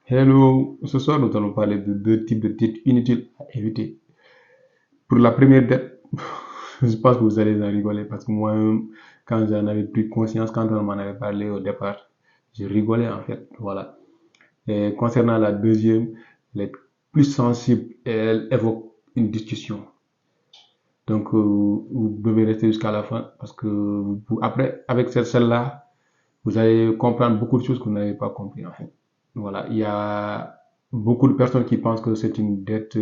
Hello, ce soir nous allons parler de deux types de dettes inutiles à éviter. Pour la première dette, je pense que vous allez en rigoler parce que moi, quand j'en avais pris conscience, quand on m'en avait parlé au départ, je rigolais en fait. Voilà. Et concernant la deuxième, elle est plus sensible et elle évoque une discussion. Donc, vous devez rester jusqu'à la fin parce que après, avec celle-là, vous allez comprendre beaucoup de choses que vous n'avez pas compris en fait. Voilà, il y a beaucoup de personnes qui pensent que c'est une dette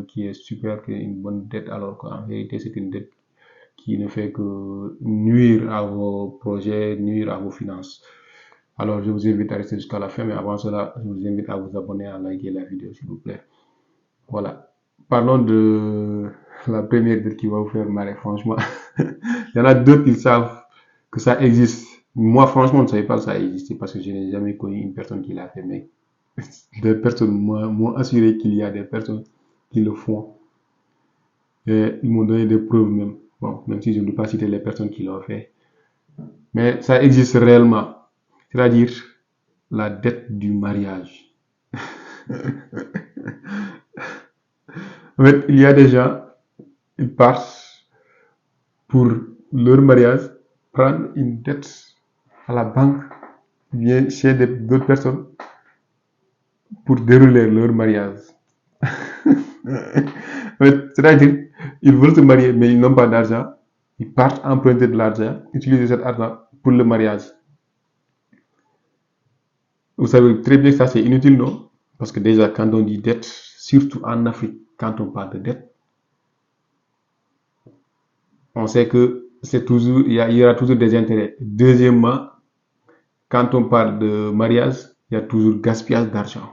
qui est super, qui est une bonne dette, alors qu'en vérité, c'est une dette qui ne fait que nuire à vos projets, nuire à vos finances. Alors, je vous invite à rester jusqu'à la fin, mais avant cela, je vous invite à vous abonner, à liker la vidéo, s'il vous plaît. Voilà. Parlons de la première dette qui va vous faire marrer, franchement. Il y en a d'autres qui savent que ça existe. Moi, franchement, je ne savais pas que ça existait parce que je n'ai jamais connu une personne qui l'a fait, mais des personnes m'ont assuré qu'il y a des personnes qui le font. Et ils m'ont donné des preuves même. Bon, même si je ne dois pas citer les personnes qui l'ont fait. Mais ça existe réellement. C'est-à-dire la dette du mariage. En fait, il y a des gens, ils partent pour leur mariage prendre une dette à la banque, bien chez d'autres personnes pour dérouler leur mariage. C'est-à-dire, ils veulent se marier, mais ils n'ont pas d'argent. Ils partent emprunter de l'argent, utiliser cet argent pour le mariage. Vous savez très bien que ça, c'est inutile, non? Parce que déjà, quand on dit dette, surtout en Afrique, quand on parle de dette, on sait que c'est toujours, il y aura toujours des intérêts. Deuxièmement, quand on parle de mariage, il y a toujours gaspillage d'argent.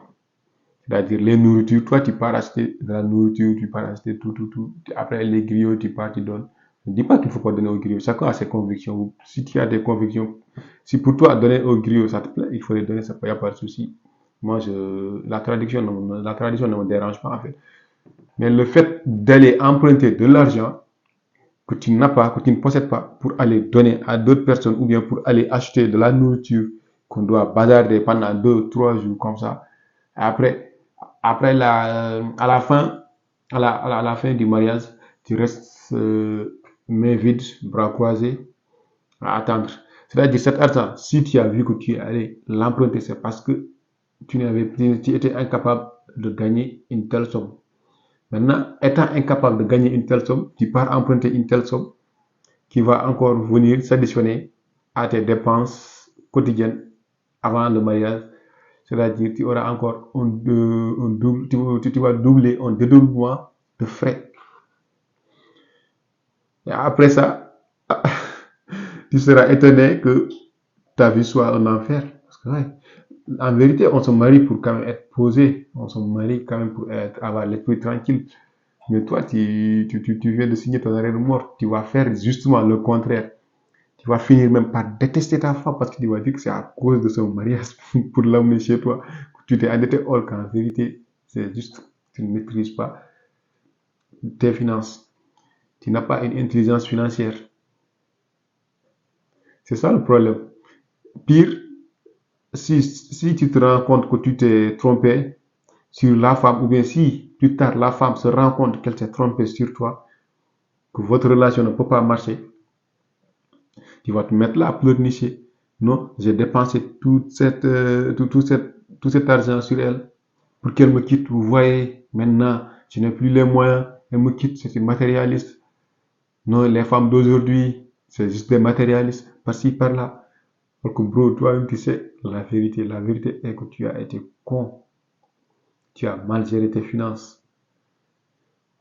C'est-à-dire les nourritures, toi tu pars acheter de la nourriture, tu pars acheter tout. Après les griots, tu pars, tu donnes. Ne dis pas qu'il ne faut pas donner aux griots. Chacun a ses convictions. Si tu as des convictions, si pour toi donner aux griots ça te plaît, il faut les donner, ça il n'y a pas de souci. Moi, la tradition ne me dérange pas en fait. Mais le fait d'aller emprunter de l'argent que tu n'as pas, que tu ne possèdes pas, pour aller donner à d'autres personnes ou bien pour aller acheter de la nourriture qu'on doit bazarder pendant 2, 3 jours comme ça. Après, à la fin, à la fin du mariage, tu restes main vide, bras croisés, à attendre. C'est-à-dire cet argent, si tu as vu que tu es allé l'emprunter, c'est parce que tu étais incapable de gagner une telle somme. Maintenant, étant incapable de gagner une telle somme, tu pars emprunter une telle somme qui va encore venir s'additionner à tes dépenses quotidiennes avant le mariage. C'est-à-dire tu auras encore un double, tu vas doubler un dédoublement de frais. Et après ça, tu seras étonné que ta vie soit un enfer. Parce que, ouais, en vérité, on se marie pour quand même être posé. On se marie quand même pour avoir l'esprit tranquille. Mais toi, tu viens de signer ton arrêt de mort. Tu vas faire justement le contraire. Tu vas finir même par détester ta femme parce que tu vas dire que c'est à cause de son mariage pour l'amener chez toi que tu t'es endetté or qu'en vérité, c'est juste que tu ne maîtrises pas tes finances. Tu n'as pas une intelligence financière. C'est ça le problème. Pire, si tu te rends compte que tu t'es trompé sur la femme, ou bien si plus tard la femme se rend compte qu'elle s'est trompée sur toi, que votre relation ne peut pas marcher, tu vas te mettre là à pleurnicher. Non, j'ai dépensé tout cet argent sur elle pour qu'elle me quitte. Vous voyez, maintenant, je n'ai plus les moyens, elle me quitte, c'est une matérialiste. Non, les femmes d'aujourd'hui, c'est juste des matérialistes, par-ci, par-là. Alors que bro, toi-même, tu sais, la vérité est que tu as été con. Tu as mal géré tes finances.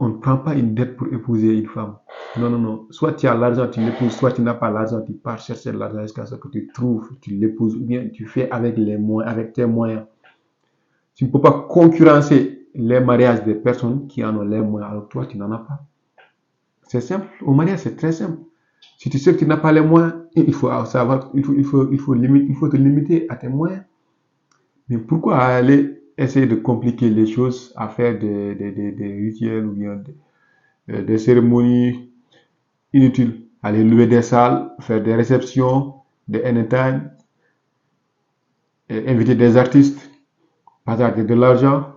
On ne prend pas une dette pour épouser une femme. Non, non, non. Soit tu as l'argent, tu l'épouses, soit tu n'as pas l'argent, tu pars chercher de l'argent jusqu'à ce que tu trouves, tu l'épouses, ou bien tu fais avec les moyens, avec tes moyens. Tu ne peux pas concurrencer les mariages des personnes qui en ont les moyens, alors que toi, tu n'en as pas. C'est simple. Au mariage, c'est très simple. Si tu sais que tu n'as pas les moyens, il faut savoir, il faut te limiter à tes moyens. Mais pourquoi aller essayer de compliquer les choses à faire des rituels ou bien des cérémonies inutiles? Aller louer des salles, faire des réceptions, des anytime, inviter des artistes. hasarder de l'argent,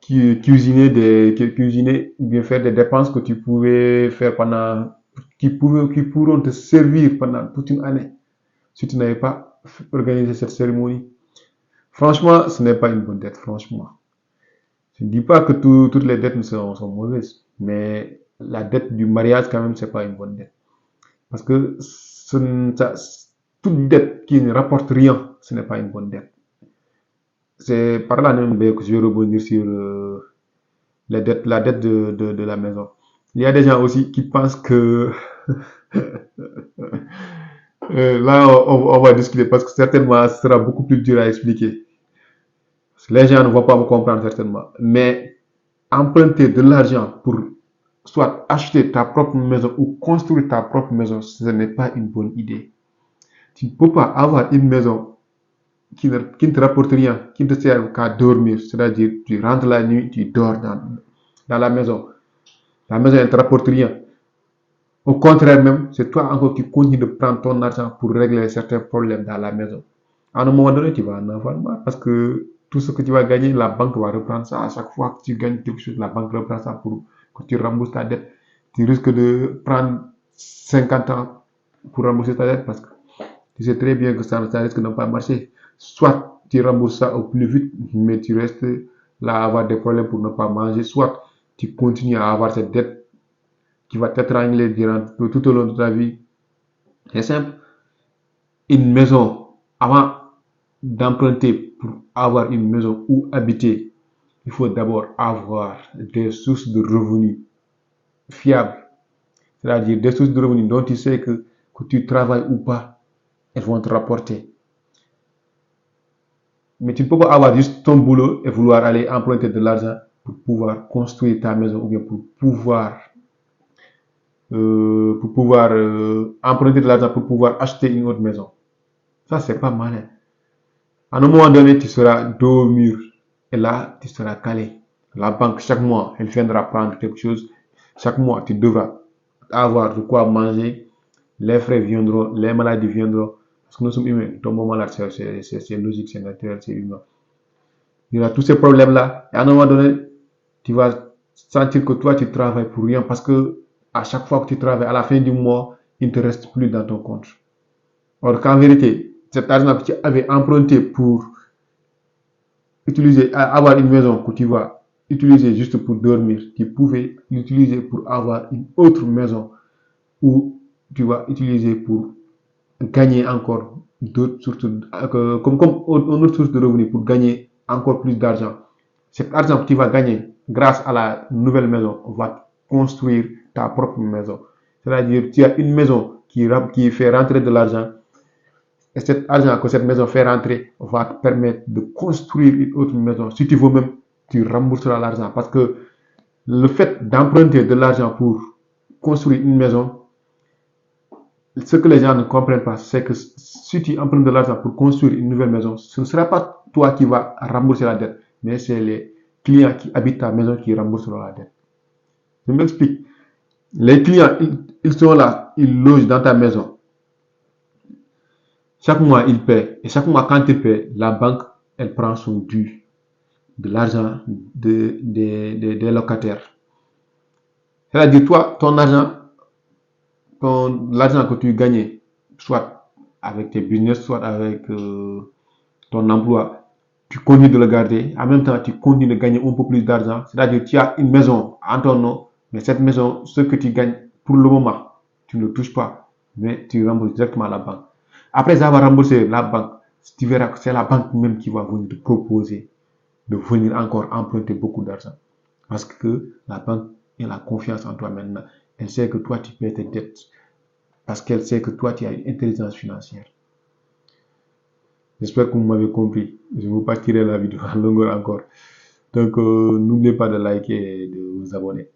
cuisiner, ou bien faire des dépenses que tu pouvais faire qui pourront te servir pendant toute une année si tu n'avais pas organisé cette cérémonie. Franchement, ce n'est pas une bonne dette, franchement. Je ne dis pas que toutes les dettes sont mauvaises, mais la dette du mariage, quand même, c'est pas une bonne dette. Parce que toute dette qui ne rapporte rien, ce n'est pas une bonne dette. C'est par là même que je vais rebondir sur la dette de la maison. Il y a des gens aussi qui pensent que là, on va discuter parce que certainement, ce sera beaucoup plus dur à expliquer. Les gens ne vont pas me comprendre certainement. Mais emprunter de l'argent pour soit acheter ta propre maison ou construire ta propre maison, ce n'est pas une bonne idée. Tu ne peux pas avoir une maison qui ne te rapporte rien, qui ne te sert qu'à dormir. C'est-à-dire, tu rentres la nuit, tu dors dans la maison. La maison, elle ne te rapporte rien. Au contraire même, c'est toi encore qui continues de prendre ton argent pour régler certains problèmes dans la maison. À un moment donné, tu vas en avoir marre parce que tout ce que tu vas gagner, la banque va reprendre ça. À chaque fois que tu gagnes quelque chose, la banque reprend ça pour que tu rembourses ta dette. Tu risques de prendre 50 ans pour rembourser ta dette parce que tu sais très bien que ça risque de ne pas marcher. Soit tu rembourses ça au plus vite, mais tu restes là à avoir des problèmes pour ne pas manger. Soit tu continues à avoir cette dette qui va t'étrangler durant tout au long de ta vie. C'est simple. Une maison, avant d'emprunter pour avoir une maison où habiter, il faut d'abord avoir des sources de revenus fiables. C'est-à-dire des sources de revenus dont tu sais que tu travailles ou pas, elles vont te rapporter. Mais tu ne peux pas avoir juste ton boulot et vouloir aller emprunter de l'argent pour pouvoir construire ta maison ou bien pour pouvoir emprunter de l'argent pour pouvoir acheter une autre maison. Ça, c'est pas malin. À un moment donné, tu seras dos au mur et là, tu seras calé. La banque, chaque mois, elle viendra prendre quelque chose. Chaque mois, tu devras avoir de quoi manger. Les frais viendront, les maladies viendront. Parce que nous sommes humains. Tombons malade, c'est logique, c'est naturel, c'est humain. Il y aura tous ces problèmes-là. Et à un moment donné, tu vas sentir que toi, tu travailles pour rien parce que à chaque fois que tu travailles, à la fin du mois, il ne te reste plus dans ton compte. Or qu'en vérité, cet argent que tu avais emprunté pour avoir une maison que tu vas utiliser juste pour dormir, tu pouvais l'utiliser pour avoir une autre maison où tu vas utiliser pour gagner encore d'autres sources, comme une autre source de revenus pour gagner encore plus d'argent. Cet argent que tu vas gagner grâce à la nouvelle maison va construire ta propre maison. C'est-à-dire, tu as une maison qui fait rentrer de l'argent et cet argent que cette maison fait rentrer va te permettre de construire une autre maison. Si tu veux même, tu rembourseras l'argent parce que le fait d'emprunter de l'argent pour construire une maison, ce que les gens ne comprennent pas, c'est que si tu empruntes de l'argent pour construire une nouvelle maison, ce ne sera pas toi qui vas rembourser la dette, mais c'est les clients qui habitent ta maison qui rembourseront la dette. Je m'explique. Les clients, ils sont là, ils logent dans ta maison. Chaque mois, ils paient. Et chaque mois, quand ils paient, la banque, elle prend son dû de l'argent des locataires. C'est-à-dire, toi, ton argent, l'argent que tu gagnais, soit avec tes business, soit avec ton emploi, tu continues de le garder. En même temps, tu continues de gagner un peu plus d'argent. C'est-à-dire, tu as une maison en ton nom, mais cette maison, ce que tu gagnes pour le moment, tu ne le touches pas, mais tu rembourses directement à la banque. Après avoir remboursé la banque, tu verras que c'est la banque même qui va venir te proposer de venir encore emprunter beaucoup d'argent. Parce que la banque a confiance en toi maintenant. Elle sait que toi, tu paies tes dettes. Parce qu'elle sait que toi, tu as une intelligence financière. J'espère que vous m'avez compris. Je ne veux pas tirer la vidéo en longueur encore. Donc, n'oubliez pas de liker et de vous abonner.